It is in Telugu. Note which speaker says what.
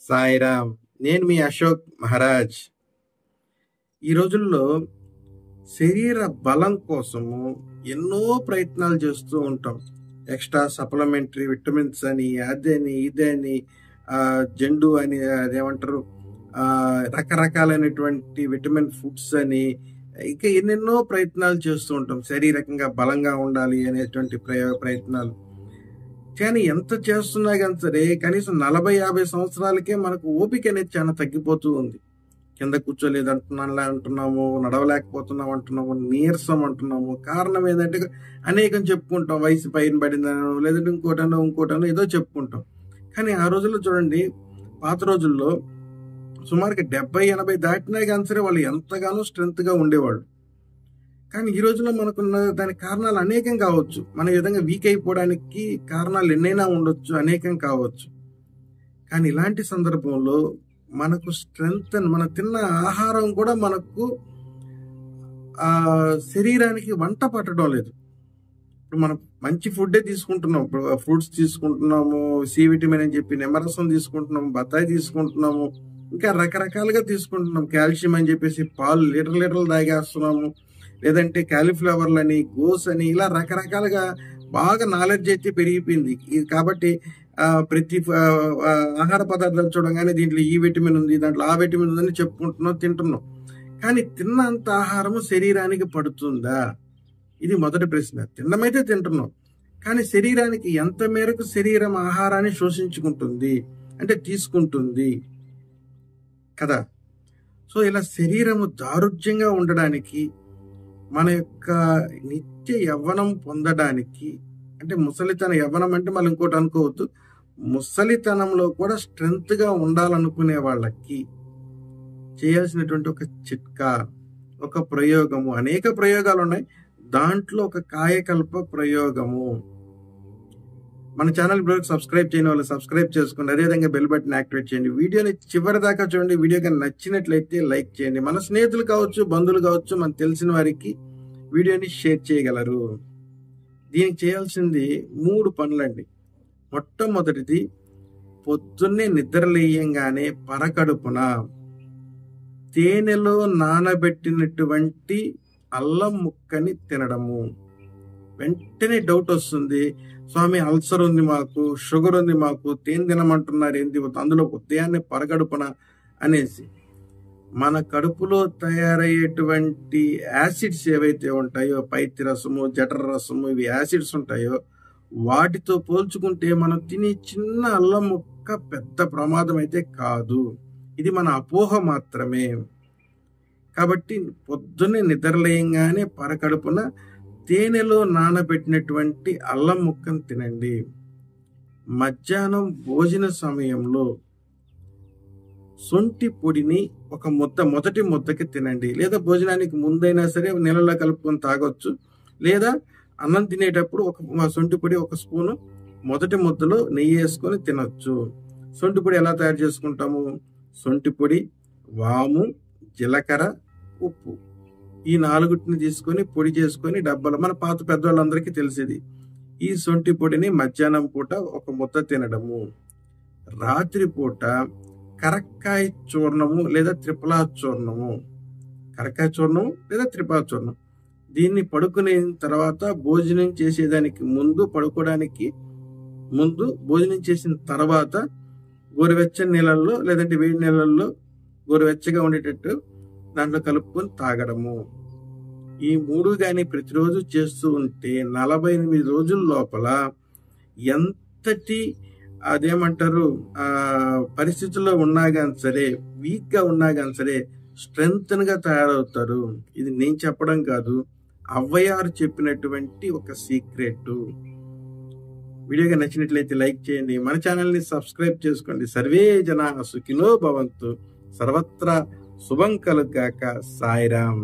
Speaker 1: సాయిరామ్. నేను మీ అశోక్ మహారాజ్. ఈ రోజుల్లో శరీర బలం కోసము ఎన్నో ప్రయత్నాలు చేస్తూ ఉంటాం. ఎక్స్ట్రా సప్లిమెంటరీ విటమిన్స్ అని, అదని ఇదని, జండు అని, అదేమంటారు, రకరకాలైనటువంటి విటమిన్ ఫుడ్స్ అని, ఇంకా ఎన్నెన్నో ప్రయత్నాలు చేస్తూ ఉంటాం శారీరకంగా బలంగా ఉండాలి అనేటువంటి ప్రయత్నాలు. కానీ ఎంత చేస్తున్నా కానీ సరే కనీసం 40-50 సంవత్సరాలకే మనకు ఓపిక అనేది చాలా తగ్గిపోతూ ఉంది. కింద కూర్చోలేదు అంటున్నాము, నడవలేకపోతున్నాం అంటున్నాము, నీరసం అంటున్నాము. కారణం ఏంటంటే అనేకం చెప్పుకుంటాం, వయసు పైన పడిందనో లేదంటే ఇంకోటనో ఏదో చెప్పుకుంటాం. కానీ ఆ రోజుల్లో చూడండి, పాత రోజుల్లో సుమారుగా 70-80 దాటినా కానీ సరే వాళ్ళు ఎంతగానో స్ట్రెంగ్త్గా ఉండేవాళ్ళు. కానీ ఈ రోజుల్లో మనకున్న దానికి కారణాలు అనేకం కావచ్చు. మన విధంగా వీక్ అయిపోవడానికి కారణాలు ఎన్నైనా ఉండొచ్చు, అనేకం కావచ్చు. కానీ ఇలాంటి సందర్భంలో మనకు స్ట్రెంగ్త్, మనం తిన్న ఆహారం కూడా మనకు శరీరానికి వంట పట్టడం లేదు. ఇప్పుడు మనం మంచి ఫుడ్డే తీసుకుంటున్నాం. ఇప్పుడు ఫ్రూట్స్ తీసుకుంటున్నాము, సి విటమిన్ అని చెప్పి నిమ్మరసం తీసుకుంటున్నాము, బత్తాయి తీసుకుంటున్నాము, ఇంకా రకరకాలుగా తీసుకుంటున్నాం. కాల్షియం అని చెప్పేసి పాలు లీటర్లు తాగేస్తున్నాము, లేదంటే కాలీఫ్లవర్లని, గోస్ అని, ఇలా రకరకాలుగా బాగా నాలెడ్జ్ అయితే పెరిగిపోయింది. ఇది కాబట్టి ప్రతి ఆహార పదార్థాలు చూడగానే దీంట్లో ఈ విటమిన్ ఉంది, దాంట్లో ఆ విటమిన్ ఉందని చెప్పుకుంటున్నాం, తింటున్నాం. కానీ తిన్నంత ఆహారము శరీరానికి పడుతుందా? ఇది మొదటి ప్రశ్న. తిన్నమైతే తింటున్నాం, కానీ శరీరానికి ఎంత మేరకు శరీరం ఆహారాన్ని శోషించుకుంటుంది, అంటే తీసుకుంటుంది కదా. సో ఇలా శరీరము దారుఢ్యంగా ఉండడానికి, మన యొక్క నిత్య యవ్వనం పొందడానికి, అంటే ముసలితనం, యవ్వనం అంటే మళ్ళీ ఇంకోటి అనుకోవద్దు, ముసలితనంలో కూడా స్ట్రెంగ్త్గా ఉండాలనుకునే వాళ్ళకి చేయాల్సినటువంటి ఒక చిట్కా, ఒక ప్రయోగము. అనేక ప్రయోగాలు ఉన్నాయి, దాంట్లో ఒక కాయకల్ప ప్రయోగము. మన ఛానల్ బ్రోకి సబ్స్క్రైబ్ చేయని వాళ్ళు సబ్స్క్రైబ్ చేసుకోండి, అదేవిధంగా బెల్ బటన్ యాక్టివేట్ చేయండి. వీడియోని చివరి దాకా చూడండి. వీడియో కానీ నచ్చినట్లయితే లైక్ చేయండి. మన స్నేహితులు కావచ్చు, బంధువులు కావచ్చు, మనకు తెలిసిన వారికి వీడియోని షేర్ చేయగలరు. దీనికి చేయాల్సింది 3 పనులండి. మొట్టమొదటిది, పొద్దున్నే నిద్రలేయంగానే పరకడుపున తేనెలో నానబెట్టినటువంటి అల్లం ముక్కని తినడము. వెంటనే డౌట్ వస్తుంది, స్వామి అల్సర్ ఉంది మాకు, షుగర్ ఉంది మాకు, తేనె తినమంటున్నారు ఏంటి, అందులో ఉదయాన్నే పరగడుపున అనేసి. మన కడుపులో తయారయ్యేటువంటి యాసిడ్స్ ఏవైతే ఉంటాయో, పైత్య రసము, జఠర రసము, ఇవి యాసిడ్స్ ఉంటాయో, వాటితో పోల్చుకుంటే మనం తినే చిన్న అల్లం ముక్క పెద్ద ప్రమాదం అయితే కాదు. ఇది మన అపోహ మాత్రమే. కాబట్టి పొద్దున్నే నిద్రలేయంగానే పరకడుపున తేనెలో నానబెట్టినటువంటి అల్లం ముక్కను తినండి. మధ్యాహ్నం భోజన సమయంలో శొంఠి పొడిని ఒక మొదటి ముద్దకి తినండి. లేదా భోజనానికి ముందైనా సరే నీళ్ళలో కలుపుకొని తాగొచ్చు, లేదా అన్నం తినేటప్పుడు ఒక శొంఠి పొడి 1 స్పూను మొదటి ముద్దలో నెయ్యి వేసుకొని తినొచ్చు. శొంఠి పొడి ఎలా తయారు చేసుకుంటాము? శొంఠి పొడి, వాము, జీలకర్ర, ఉప్పు, ఈ 4టిని తీసుకొని పొడి చేసుకొని డబ్బాలో, మన పాత పెద్దవాళ్ళందరికీ తెలిసేది. ఈ శొంఠి పొడిని మధ్యాహ్నం పూట 1 ముద్ద తినడము. రాత్రి పూట కరక్కాయ చూర్ణము లేదా త్రిఫలా చూర్ణము, కరక్కాయ చూర్ణము లేదా త్రిఫలా చూర్ణం, దీన్ని పడుకునే తర్వాత, భోజనం చేసేదానికి ముందు, పడుకోవడానికి ముందు, భోజనం చేసిన తర్వాత గోరువెచ్చని నీళ్ళల్లో లేదంటే వేడి నీళ్ళల్లో గోరువెచ్చగా ఉండేటట్టు దాంట్లో కలుపుకొని తాగడము. ఈ 3 కానీ ప్రతిరోజు చేస్తూ ఉంటే 48 రోజుల లోపల ఎంతటి అదేమంటారు పరిస్థితుల్లో ఉన్నా కానీ సరే, వీక్గా ఉన్నా కానీ సరే స్ట్రెంగ్త్గా తయారవుతారు. ఇది నేను చెప్పడం కాదు, అవ్వయారు చెప్పినటువంటి ఒక సీక్రెట్. వీడియోగా నచ్చినట్లయితే లైక్ చేయండి, మన ఛానల్ని సబ్స్క్రైబ్ చేసుకోండి. సర్వే జనా సుఖినో భవంతు, సర్వత్రా శుభం కలుగాక. సాయిరామ్.